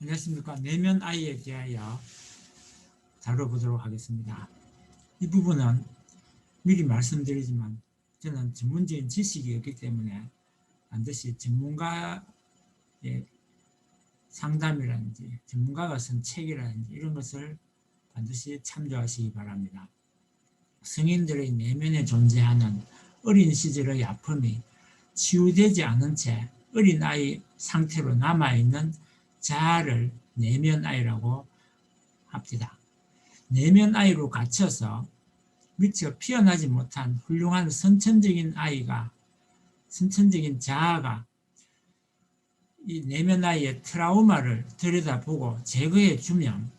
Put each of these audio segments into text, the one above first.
안녕하십니까. 내면 아이에 대하여 다뤄보도록 하겠습니다. 이 부분은 미리 말씀드리지만 저는 전문적인 지식이 없기 때문에 반드시 전문가의 상담이라든지 전문가가 쓴 책이라든지 이런 것을 반드시 참조하시기 바랍니다. 성인들의 내면에 존재하는 어린 시절의 아픔이 치유되지 않은 채 어린아이 상태로 남아있는 자아를 내면아이라고 합니다. 내면아이로 갇혀서 미처 피어나지 못한 훌륭한 선천적인 자아가 이 내면아이의 트라우마를 들여다보고 제거해주면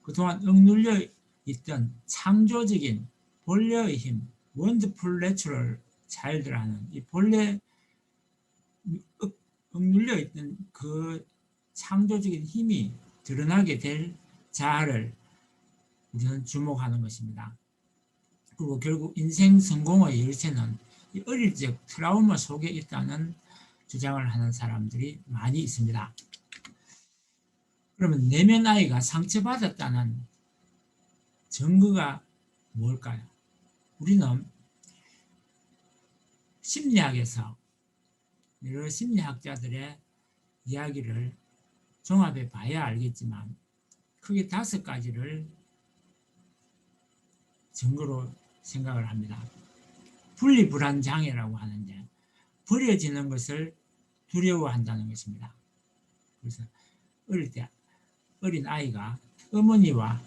그동안 억눌려 있던 창조적인 본래의 힘, 원더풀 내추럴 차일드라는 이 본래 억눌려 있던 그 창조적인 힘이 드러나게 될 자아를 우리는 주목하는 것입니다. 그리고 결국 인생 성공의 열쇠는 이 어릴 적 트라우마 속에 있다는 주장을 하는 사람들이 많이 있습니다. 그러면 내면 아이가 상처받았다는 증거가 뭘까요? 우리는 심리학에서 여러 심리학자들의 이야기를 종합해 봐야 알겠지만 크게 5가지를 증거로 생각을 합니다. 분리불안장애라고 하는데 버려지는 것을 두려워한다는 것입니다. 그래서 어릴 때 어린 아이가 어머니와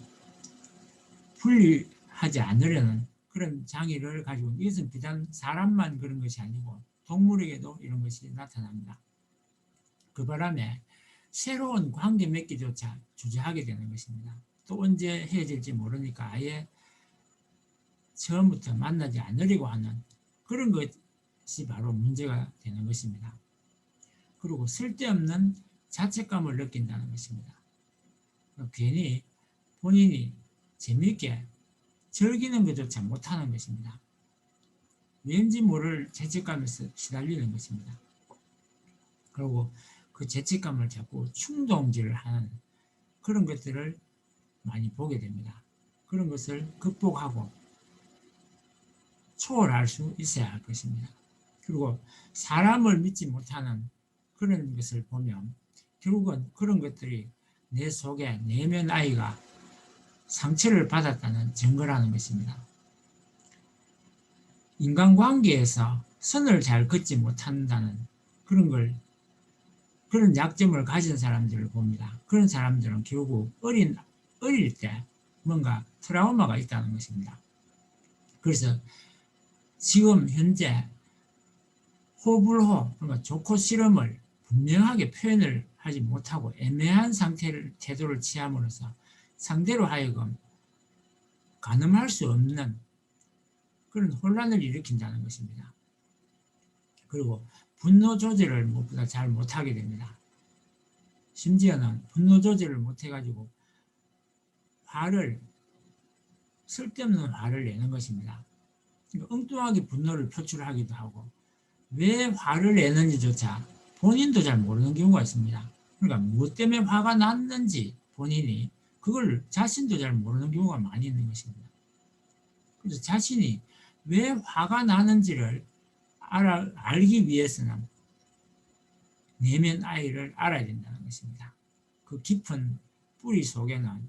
분리하지 않으려는 그런 장애를 가지고 이것은 비단 사람만 그런 것이 아니고 동물에게도 이런 것이 나타납니다. 그 바람에 새로운 관계 맺기조차 주저하게 되는 것입니다. 또 언제 헤어질지 모르니까 아예 처음부터 만나지 않으려고 하는 그런 것이 바로 문제가 되는 것입니다. 그리고 쓸데없는 자책감을 느낀다는 것입니다. 괜히 본인이 재미있게 즐기는 것조차 못하는 것입니다. 왠지 모를 죄책감에 시달리는 것입니다. 그리고 그 죄책감을 자꾸 충동질을 하는 그런 것들을 많이 보게 됩니다. 그런 것을 극복하고 초월할 수 있어야 할 것입니다. 그리고 사람을 믿지 못하는 그런 것을 보면 결국은 그런 것들이 내 속에 내면 아이가 상처를 받았다는 증거라는 것입니다. 인간관계에서 선을 잘 긋지 못한다는 그런 약점을 가진 사람들을 봅니다. 그런 사람들은 결국 어릴 때 뭔가 트라우마가 있다는 것입니다. 그래서 지금 현재 호불호, 그러니까 좋고 싫음을 분명하게 표현을 하지 못하고 애매한 태도를 취함으로써 상대로 하여금 가늠할 수 없는 그런 혼란을 일으킨다는 것입니다. 그리고 분노 조절을 무엇보다 잘 못하게 됩니다. 심지어는 분노 조절을 못해가지고 쓸데없는 화를 내는 것입니다. 그러니까 엉뚱하게 분노를 표출하기도 하고 왜 화를 내는지조차 본인도 잘 모르는 경우가 있습니다. 그러니까 무엇 때문에 화가 났는지 본인이 그걸 자신도 잘 모르는 경우가 많이 있는 것입니다. 그래서 자신이 왜 화가 나는지를 알기 위해서는 내면 아이를 알아야 된다는 것입니다. 그 깊은 뿌리 속에는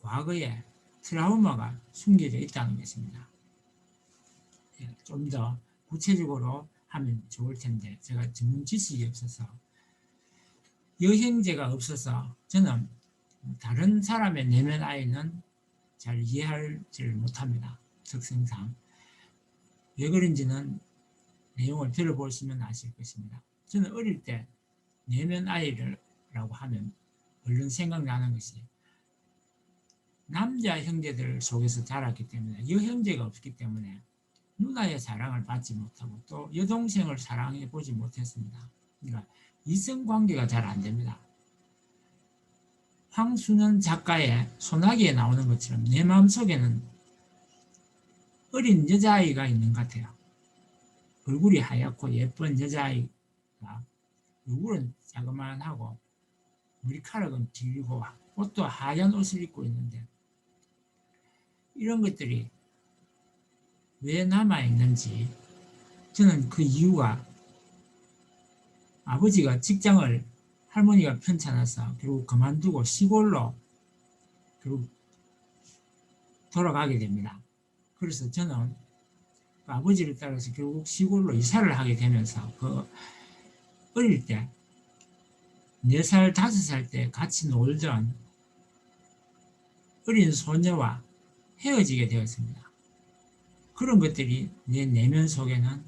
과거의 트라우마가 숨겨져 있다는 것입니다. 좀 더 구체적으로 하면 좋을 텐데 제가 전문 지식이 없어서 여행제가 없어서 저는 다른 사람의 내면 아이는 잘 이해하지를 못합니다. 특성상. 왜 그런지는 내용을 들어보시면 아실 것입니다. 저는 어릴 때 내면 아이라고 하면 얼른 생각나는 것이 남자 형제들 속에서 자랐기 때문에 여형제가 없기 때문에 누나의 사랑을 받지 못하고 또 여동생을 사랑해 보지 못했습니다. 그러니까 이성관계가 잘 안 됩니다. 황순원 작가의 소나기에 나오는 것처럼 내 마음속에는 어린 여자아이가 있는 것 같아요. 얼굴이 하얗고 예쁜 여자아이가 얼굴은 자그만하고 머리카락은 길고 옷도 하얀 옷을 입고 있는데 이런 것들이 왜 남아있는지 저는 그 이유가 아버지가 직장을 할머니가 편찮아서 결국 그만두고 시골로 결국 돌아가게 됩니다. 그래서 저는 아버지를 따라서 결국 시골로 이사를 하게 되면서 그 어릴 때 4살, 5살 때 같이 놀던 어린 소녀와 헤어지게 되었습니다. 그런 것들이 내 내면 속에는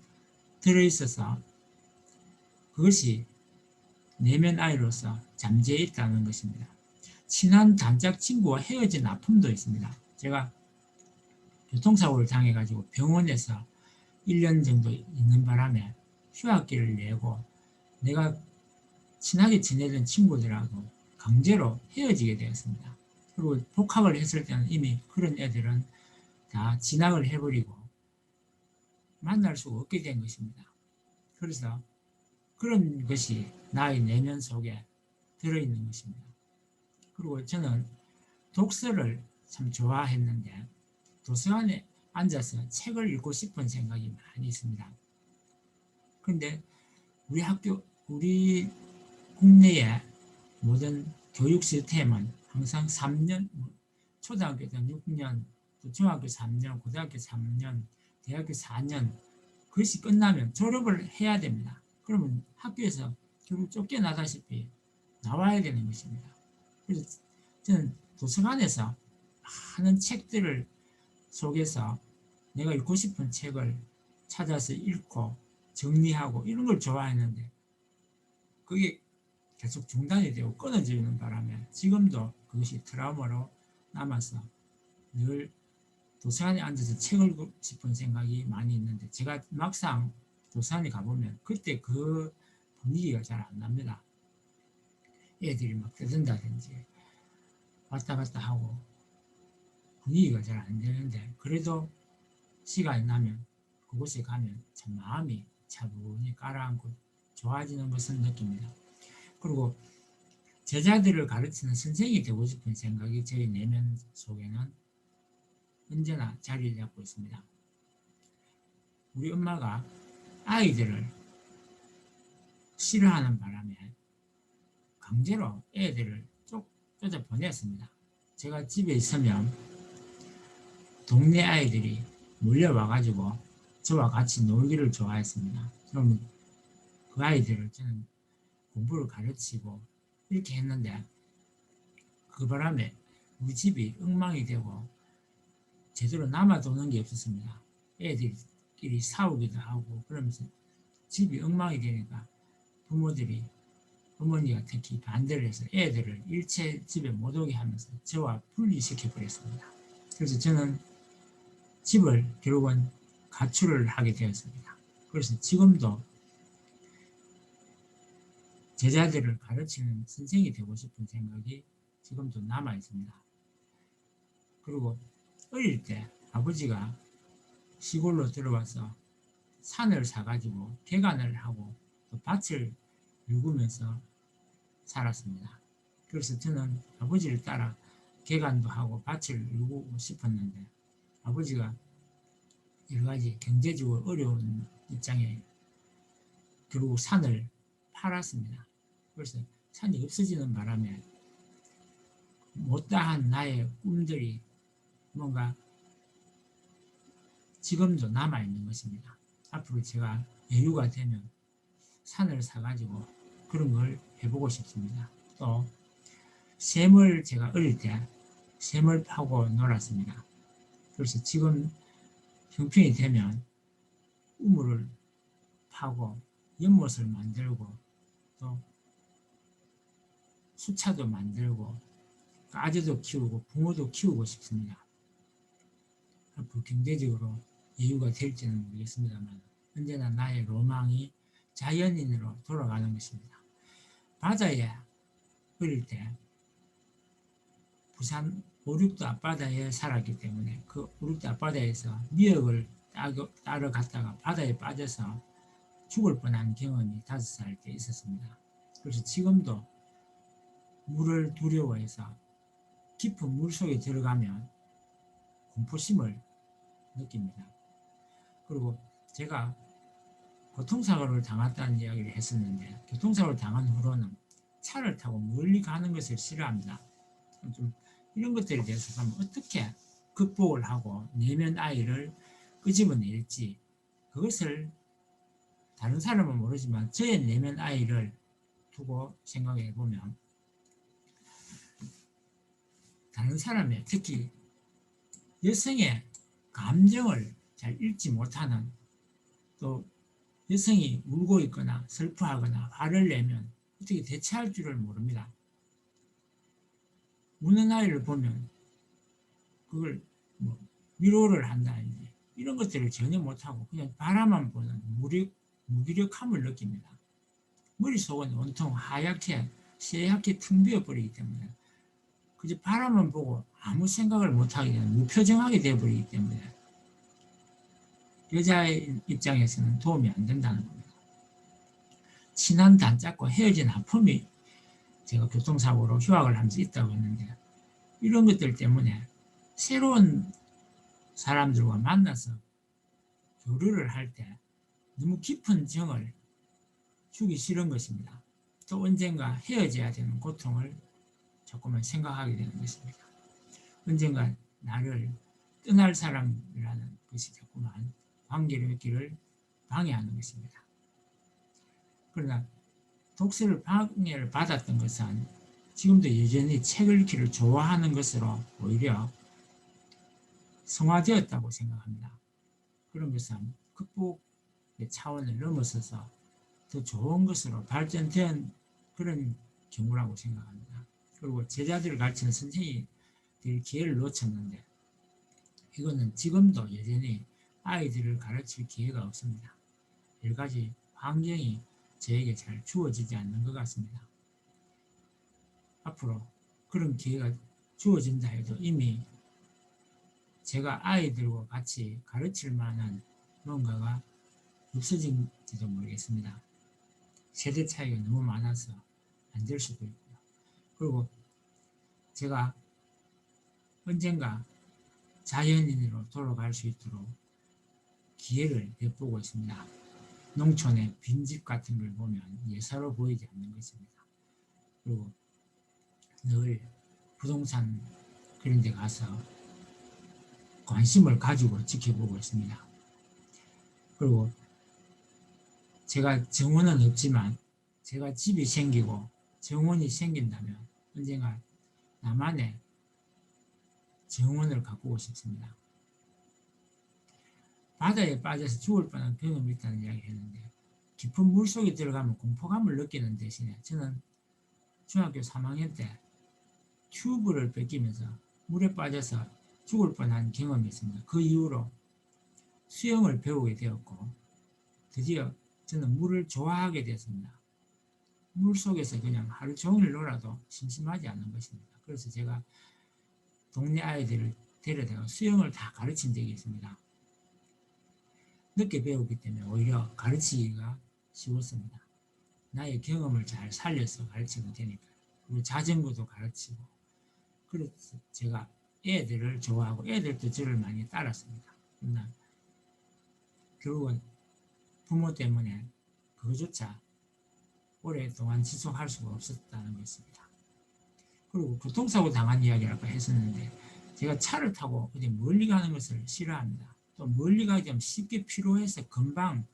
들어있어서 그것이 내면 아이로서 잠재해 있다는 것입니다. 친한 단짝 친구와 헤어진 아픔도 있습니다. 제가 교통사고를 당해가지고 병원에서 1년 정도 있는 바람에 휴학기를 내고 내가 친하게 지내던 친구들하고 강제로 헤어지게 되었습니다. 그리고 복학을 했을 때는 이미 그런 애들은 다 진학을 해버리고 만날 수가 없게 된 것입니다. 그래서 그런 것이 나의 내면 속에 들어있는 것입니다. 그리고 저는 독서를 참 좋아했는데 도서관에 앉아서 책을 읽고 싶은 생각이 많이 있습니다. 그런데 우리 국내의 모든 교육 시스템은 항상 3년, 초등학교 때 6년, 또 중학교 3년, 고등학교 3년, 대학교 4년, 그것이 끝나면 졸업을 해야 됩니다. 그러면 학교에서 결국 쫓겨나다시피 나와야 되는 것입니다. 그래서 저는 도서관에서 많은 책들을 속에서 내가 읽고 싶은 책을 찾아서 읽고 정리하고 이런 걸 좋아했는데 그게 계속 중단이 되고 끊어지는 바람에 지금도 그것이 트라우마로 남아서 늘 도서관에 앉아서 책을 읽고 싶은 생각이 많이 있는데 제가 막상 도서관에 가보면 그때 그 분위기가 잘 안 납니다. 애들이 막 떠든다든지 왔다 갔다 하고 분위기가 잘 안 되는데 그래도 시간이 나면 그곳에 가면 참 마음이 차분히 가라앉고 좋아지는 것을 느낍니다. 그리고 제자들을 가르치는 선생이 되고 싶은 생각이 저희 내면 속에는 언제나 자리를 잡고 있습니다. 우리 엄마가 아이들을 싫어하는 바람에 강제로 애들을 쫓아 보냈습니다. 제가 집에 있으면 동네 아이들이 몰려와가지고 저와 같이 놀기를 좋아했습니다. 그러면 그 아이들을 저는 공부를 가르치고 이렇게 했는데 그 바람에 우리 집이 엉망이 되고 제대로 남아도는 게 없었습니다. 애들끼리 싸우기도 하고 그러면서 집이 엉망이 되니까 부모들이 어머니가 특히 반대를 해서 애들을 일체 집에 못 오게 하면서 저와 분리시켜 버렸습니다. 그래서 저는 집을 결국은 가출을 하게 되었습니다. 그래서 지금도 제자들을 가르치는 선생이 되고 싶은 생각이 지금도 남아 있습니다. 그리고 어릴 때 아버지가 시골로 들어와서 산을 사가지고 개간을 하고 또 밭을 일구면서 살았습니다. 그래서 저는 아버지를 따라 개간도 하고 밭을 일구고 싶었는데 아버지가 여러 가지 경제적으로 어려운 입장에 결국 산을 팔았습니다. 그래서 산이 없어지는 바람에 못다한 나의 꿈들이 뭔가 지금도 남아있는 것입니다. 앞으로 제가 여유가 되면 산을 사가지고 그런 걸 해보고 싶습니다. 또 샘을 제가 어릴 때 샘을 파고 놀았습니다. 그래서 지금 형편이 되면 우물을 파고 연못을 만들고 또 수차도 만들고 까지도 키우고 붕어도 키우고 싶습니다. 앞으로 경제적으로 여유가 될지는 모르겠습니다만 언제나 나의 로망이 자연인으로 돌아가는 것입니다. 바다에 어릴 때 부산 오륙도 앞바다에 살았기 때문에 그 오륙도 앞바다에서 미역을 따러 갔다가 바다에 빠져서 죽을 뻔한 경험이 5살 때 있었습니다. 그래서 지금도 물을 두려워해서 깊은 물 속에 들어가면 공포심을 느낍니다. 그리고 제가 교통사고를 당했다는 이야기를 했었는데, 교통사고를 당한 후로는 차를 타고 멀리 가는 것을 싫어합니다. 좀 이런 것들에 대해서 어떻게 극복을 하고 내면 아이를 끄집어낼지, 그것을 다른 사람은 모르지만 저의 내면 아이를 두고 생각해 보면, 다른 사람의, 특히 여성의 감정을 잘 읽지 못하는, 또 여성이 울고 있거나 슬퍼하거나 화를 내면 어떻게 대처할 줄을 모릅니다. 우는 아이를 보면 그걸 위로를 한다든지 이런 것들을 전혀 못하고 그냥 바라만 보는 무기력함을 느낍니다. 머릿속은 온통 하얗게 새하얗게 텅 비어버리기 때문에 그저 바라만 보고 아무 생각을 못하게 되는, 무표정하게 되어버리기 때문에 여자의 입장에서는 도움이 안 된다는 겁니다. 친한 단짝과 헤어진 아픔이 제가 교통사고로 휴학을 하면서 있다고 했는데, 이런 것들 때문에 새로운 사람들과 만나서 교류를 할 때 너무 깊은 정을 주기 싫은 것입니다. 또 언젠가 헤어져야 되는 고통을 자꾸만 생각하게 되는 것입니다. 언젠가 나를 떠날 사람이라는 것이 자꾸만 관계를 맺기를 방해하는 것입니다. 그러나 독서를 방해를 받았던 것은 지금도 여전히 책을 읽기를 좋아하는 것으로 오히려 성화되었다고 생각합니다. 그런 것은 극복의 차원을 넘어서서 더 좋은 것으로 발전된 그런 경우라고 생각합니다. 그리고 제자들을 가르치는 선생님이 될 기회를 놓쳤는데, 이거는 지금도 여전히 아이들을 가르칠 기회가 없습니다. 여러 가지 환경이 저에게 잘 주어지지 않는 것 같습니다. 앞으로 그런 기회가 주어진다 해도 이미 제가 아이들과 같이 가르칠 만한 뭔가가 없어진지도 모르겠습니다. 세대 차이가 너무 많아서 안 될 수도 있고요. 그리고 제가 언젠가 자연인으로 돌아갈 수 있도록 기회를 엿보고 있습니다. 농촌의 빈집 같은 걸 보면 예사로 보이지 않는 것입니다. 그리고 늘 부동산 그런 데 가서 관심을 가지고 지켜보고 있습니다. 그리고 제가 정원은 없지만 제가 집이 생기고 정원이 생긴다면 언젠가 나만의 정원을 가꾸고 싶습니다. 바다에 빠져서 죽을 뻔한 경험이 있다는 이야기를 했는데, 깊은 물속에 들어가면 공포감을 느끼는 대신에 저는 중학교 3학년 때 튜브를 뺏기면서 물에 빠져서 죽을 뻔한 경험이 있습니다. 그 이후로 수영을 배우게 되었고 드디어 저는 물을 좋아하게 됐습니다. 물속에서 그냥 하루 종일 놀아도 심심하지 않는 것입니다. 그래서 제가 동네 아이들을 데려다가 수영을 다 가르친 적이 있습니다. 늦게 배우기 때문에 오히려 가르치기가 쉬웠습니다. 나의 경험을 잘 살려서 가르치면 되니까요. 그리고 자전거도 가르치고, 그래서 제가 애들을 좋아하고 애들도 저를 많이 따랐습니다. 그러나 결국은 부모 때문에 그것조차 오랫동안 지속할 수가 없었다는 것입니다. 그리고 교통사고 당한 이야기를 아까 했었는데, 제가 차를 타고 어디 멀리 가는 것을 싫어합니다. 또 멀리 가기 좀 쉽게 피로해서 금방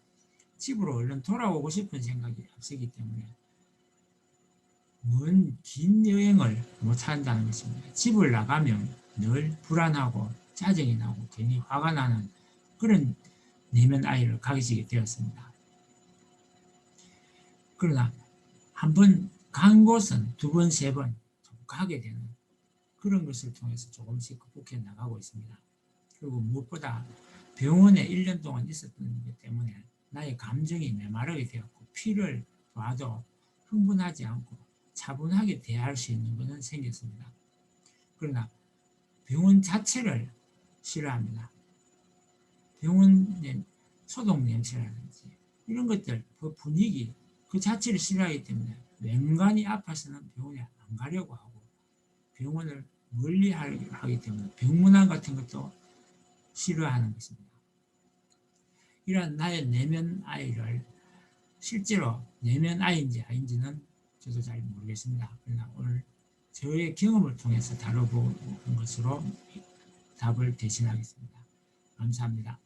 집으로 얼른 돌아오고 싶은 생각이 앞서기 때문에 먼 긴 여행을 못 한다는 것입니다. 집을 나가면 늘 불안하고 짜증이 나고 괜히 화가 나는 그런 내면 아이를 가지게 되었습니다. 그러나 한 번 간 곳은 두 번, 세 번 가게 되는 그런 것을 통해서 조금씩 극복해 나가고 있습니다. 그리고 무엇보다 병원에 1년 동안 있었던 것 때문에 나의 감정이 메마르게 되었고, 피를 봐도 흥분하지 않고 차분하게 대할 수 있는 것은 생겼습니다. 그러나 병원 자체를 싫어합니다. 병원의 소독 냄새라든지 이런 것들, 그 분위기 그 자체를 싫어하기 때문에 맹간이 아파서는 병원에 안 가려고 하고 병원을 멀리 하기 때문에 병문안 같은 것도 싫어하는 것입니다. 이러한 나의 내면 아이를 실제로 내면 아이인지 아닌지는 저도 잘 모르겠습니다. 그러나 오늘 저의 경험을 통해서 다뤄본 것으로 답을 대신하겠습니다. 감사합니다.